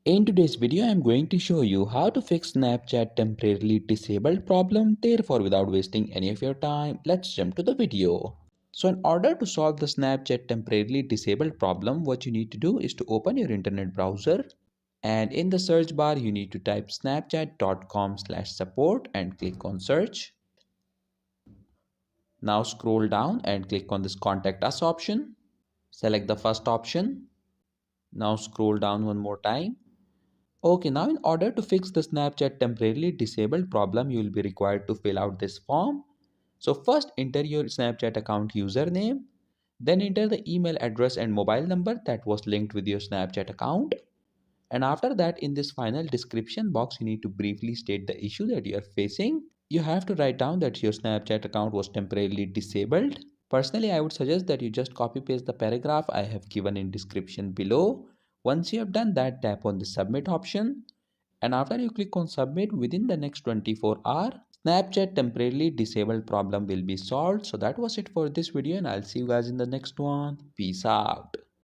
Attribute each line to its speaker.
Speaker 1: In today's video, I am going to show you how to fix Snapchat temporarily disabled problem. Therefore, without wasting any of your time, let's jump to the video. So in order to solve the Snapchat temporarily disabled problem, what you need to do is to open your internet browser, and in the search bar, you need to type snapchat.com/support and click on search. Now scroll down and click on this contact us option. Select the first option. Now scroll down one more time. Okay, now in order to fix the Snapchat temporarily disabled problem, you will be required to fill out this form. So first enter your Snapchat account username, then enter the email address and mobile number that was linked with your Snapchat account. And after that, in this final description box, you need to briefly state the issue that you are facing. You have to write down that your Snapchat account was temporarily disabled. Personally, I would suggest that you just copy paste the paragraph I have given in description below. Once you have done that, tap on the submit option. And after you click on submit, within the next 24 hours, Snapchat temporarily disabled problem will be solved. So that was it for this video, and I'll see you guys in the next one. Peace out.